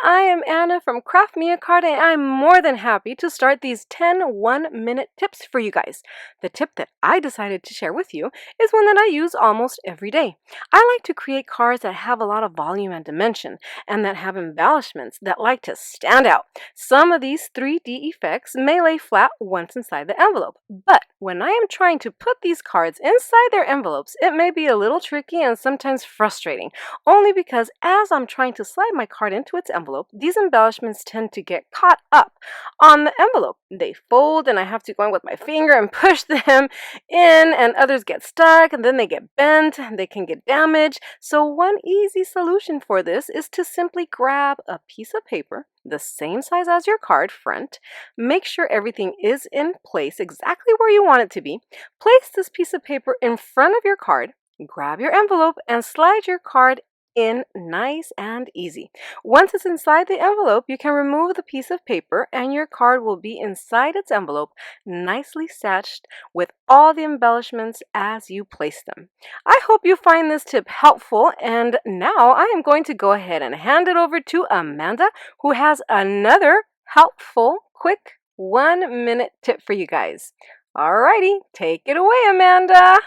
I am Anna from Craft Me a Card, and I'm more than happy to start these 10 one-minute tips for you guys. The tip that I decided to share with you is one that I use almost every day. I like to create cards that have a lot of volume and dimension, and that have embellishments that like to stand out. Some of these 3D effects may lay flat once inside the envelope, but when I am trying to put these cards inside their envelopes, it may be a little tricky and sometimes frustrating, only because as I'm trying to slide my card into its envelope, these embellishments tend to get caught up on the envelope. They fold and I have to go in with my finger and push them in, and others get stuck and then they get bent and they can get damaged. So one easy solution for this is to simply grab a piece of paper the same size as your card front, make sure everything is in place exactly where you want it to be, place this piece of paper in front of your card, grab your envelope and slide your card in nice and easy. Once it's inside the envelope, you can remove the piece of paper and your card will be inside its envelope, nicely stitched with all the embellishments as you place them. I hope you find this tip helpful, and now I am going to go ahead and hand it over to Amanda, who has another helpful, quick 1-minute tip for you guys. Alrighty, take it away, Amanda.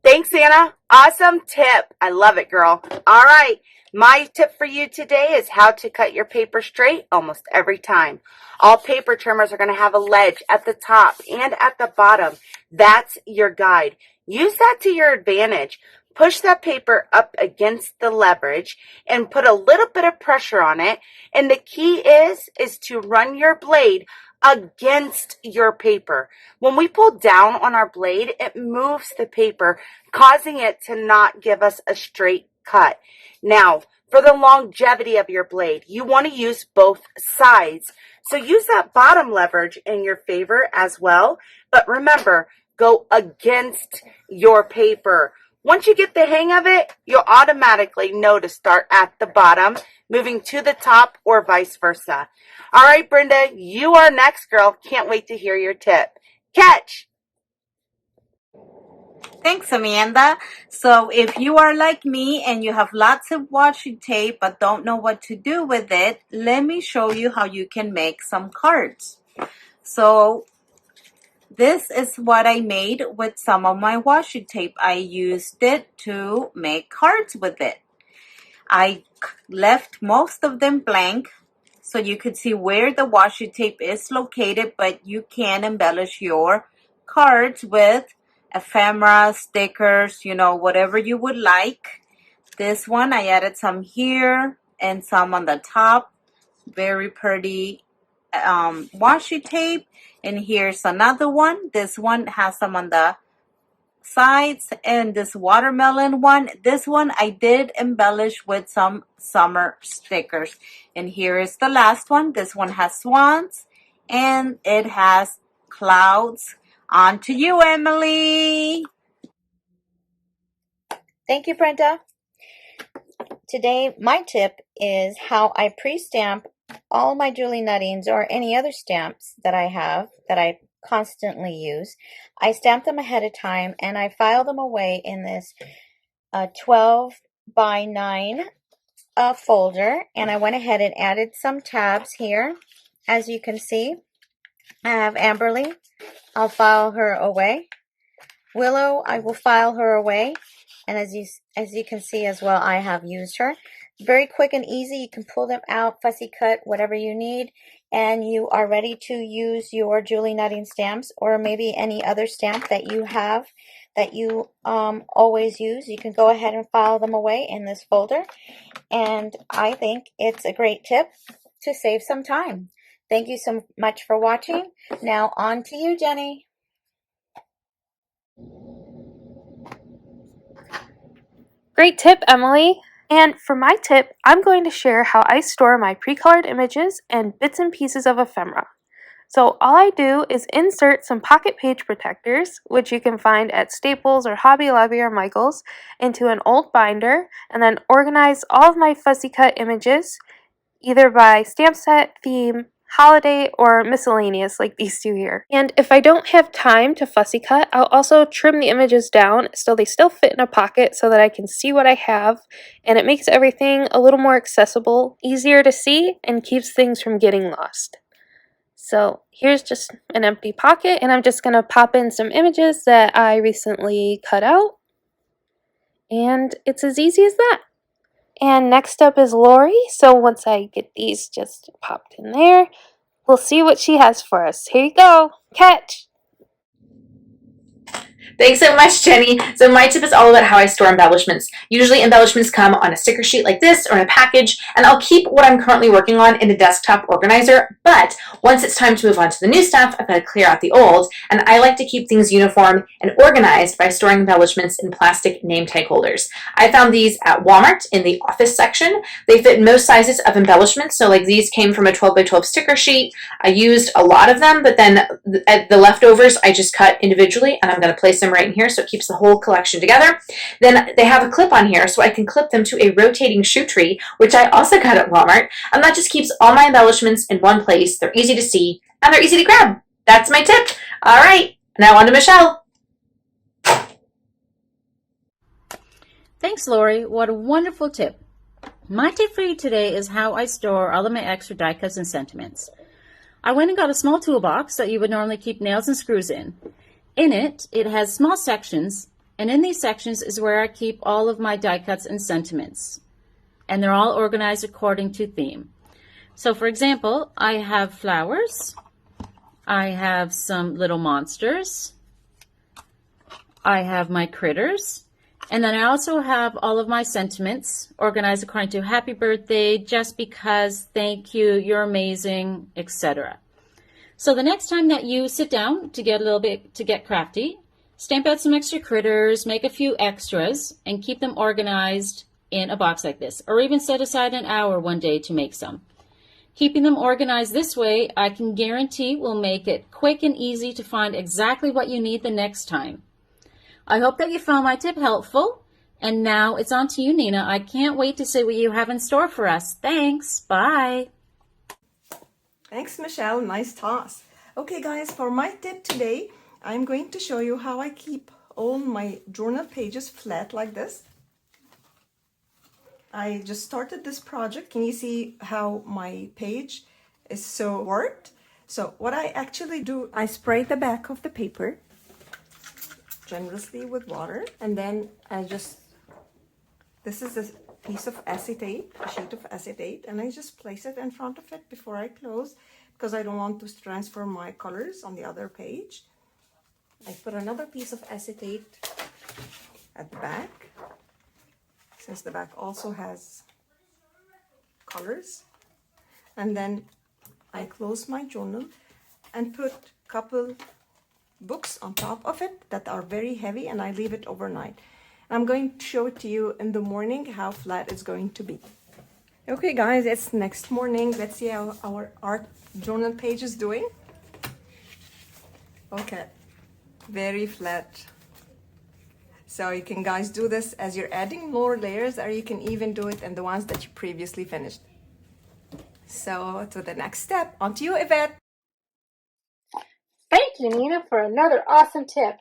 Thanks, Anna. Awesome tip. I love it, girl. All right. My tip for you today is how to cut your paper straight almost every time. All paper trimmers are going to have a ledge at the top and at the bottom. That's your guide. Use that to your advantage. Push that paper up against the leverage and put a little bit of pressure on it. And the key is to run your blade against your paper. When we pull down on our blade, it moves the paper, causing it to not give us a straight cut. Now, for the longevity of your blade, you want to use both sides. So use that bottom leverage in your favor as well. But remember, go against your paper. Once you get the hang of it, you'll automatically know to start at the bottom, moving to the top, or vice versa. All right, Brenda, you are next, girl. Can't wait to hear your tip. Catch! Thanks, Amanda. So if you are like me and you have lots of washi tape but don't know what to do with it, let me show you how you can make some cards. So this is what I made with some of my washi tape. I used it to make cards with it. I left most of them blank so you could see where the washi tape is located, but you can embellish your cards with ephemera, stickers, whatever you would like. This one, I added some here and some on the top. Very pretty washi tape. And here's another one. This one has some on the sides, and this watermelon one, this one I did embellish with some summer stickers. And here is the last one. This one has swans and it has clouds. On to you, Emily. Thank you, Brenda. Today, my tip is how I pre-stamp all my Julie Nuttings or any other stamps that I have that I constantly use. I stamp them ahead of time and I file them away in this 12 by 9 folder, and I went ahead and added some tabs here. As you can see, I have Amberly. I'll file her away. Willow, I will file her away. And as you can see as well, I have used her. Very quick and easy. You can pull them out, fussy cut, whatever you need, and you are ready to use your Julie Nutting stamps, or maybe any other stamp that you have that you always use. You can go ahead and file them away in this folder, and I think it's a great tip to save some time. Thank you so much for watching. Now on to you, Jenni. Great tip, Emily. And for my tip, I'm going to share how I store my pre-colored images and bits and pieces of ephemera. So all I do is insert some pocket page protectors, which you can find at Staples or Hobby Lobby or Michael's, into an old binder, and then organize all of my fussy cut images, either by stamp set, theme, holiday, or miscellaneous like these two here. And if I don't have time to fussy cut, I'll also trim the images down so they still fit in a pocket so that I can see what I have, and it makes everything a little more accessible, easier to see, and keeps things from getting lost. So here's just an empty pocket, and I'm just going to pop in some images that I recently cut out, and it's as easy as that. And next up is Laurie, so once I get these just popped in there, we'll see what she has for us. Here you go. Catch! Thanks so much, Jenny. So my tip is all about how I store embellishments. Usually embellishments come on a sticker sheet like this or in a package, and I'll keep what I'm currently working on in a desktop organizer, but once it's time to move on to the new stuff, I've got to clear out the old, and I like to keep things uniform and organized by storing embellishments in plastic name tag holders. I found these at Walmart in the office section. They fit most sizes of embellishments, so like these came from a 12 by 12 sticker sheet. I used a lot of them, but then the leftovers I just cut individually, and I'm going to place them right in here so it keeps the whole collection together. Then they have a clip on here so I can clip them to a rotating shoe tree, which I also got at Walmart, and that just keeps all my embellishments in one place. They're easy to see and they're easy to grab. That's my tip. All right, now on to Michelle. Thanks, Laurie. What a wonderful tip. My tip for you today is how I store all of my extra die cuts and sentiments. I went and got a small toolbox that you would normally keep nails and screws in. In it, it has small sections, and in these sections is where I keep all of my die cuts and sentiments. And they're all organized according to theme. So for example, I have flowers, I have some little monsters, I have my critters, and then I also have all of my sentiments organized according to happy birthday, just because, thank you, you're amazing, etc. So the next time that you sit down to get crafty, stamp out some extra critters, make a few extras, and keep them organized in a box like this, or even set aside an hour one day to make some. Keeping them organized this way, I can guarantee will make it quick and easy to find exactly what you need the next time. I hope that you found my tip helpful, and now it's on to you, Nina. I can't wait to see what you have in store for us. Thanks. Bye. Thanks, Michelle. Nice toss. Okay, guys, for my tip today, I'm going to show you how I keep all my journal pages flat like this. I just started this project. Can you see how my page is so warped? So what I actually do, I spray the back of the paper generously with water, and then this is a piece of acetate, a sheet of acetate, and I just place it in front of it before I close, because I don't want to transfer my colors on the other page. I put another piece of acetate at the back, since the back also has colors, and then I close my journal and put a couple books on top of it that are very heavy, and I leave it overnight. I'm going to show it to you in the morning how flat it's going to be. Okay guys, it's next morning. Let's see how our art journal page is doing. Okay, very flat. So you can guys do this as you're adding more layers, or you can even do it in the ones that you previously finished. So to the next step, on to you, Yvette. Thank you, Nina, for another awesome tip.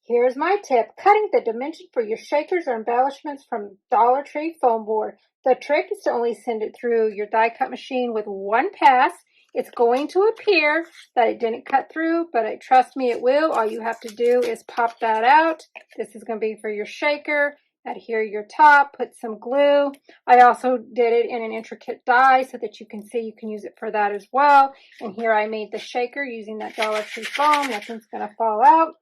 Here's my tip: cutting the dimension for your shakers or embellishments from Dollar Tree foam board. The trick is to only send it through your die cut machine with one pass. It's going to appear that it didn't cut through, but trust me, it will. All you have to do is pop that out. This is going to be for your shaker. Adhere your top, put some glue. I also did it in an intricate die so that you can see you can use it for that as well. And here I made the shaker using that Dollar Tree foam. Nothing's going to fall out.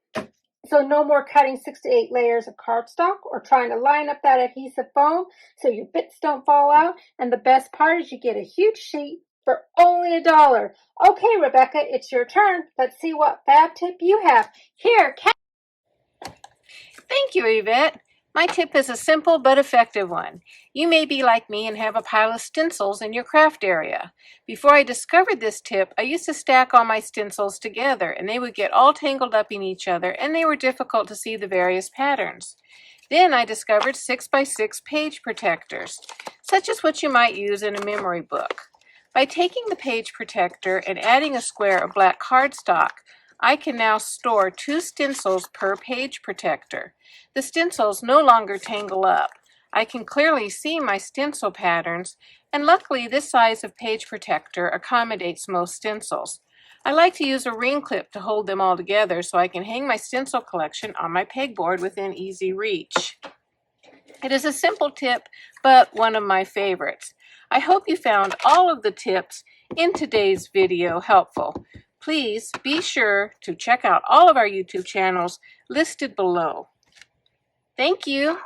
So no more cutting 6 to 8 layers of cardstock or trying to line up that adhesive foam so your bits don't fall out. And the best part is you get a huge sheet for only $1. Okay, Rebecca, it's your turn. Let's see what fab tip you have. Here, Thank you, Yvette. My tip is a simple but effective one. You may be like me and have a pile of stencils in your craft area. Before I discovered this tip, I used to stack all my stencils together, and they would get all tangled up in each other, and they were difficult to see the various patterns. Then I discovered 6x6 page protectors, such as what you might use in a memory book. By taking the page protector and adding a square of black cardstock, I can now store 2 stencils per page protector. The stencils no longer tangle up. I can clearly see my stencil patterns, and luckily this size of page protector accommodates most stencils. I like to use a ring clip to hold them all together so I can hang my stencil collection on my pegboard within easy reach. It is a simple tip, but one of my favorites. I hope you found all of the tips in today's video helpful. Please be sure to check out all of our YouTube channels listed below. Thank you.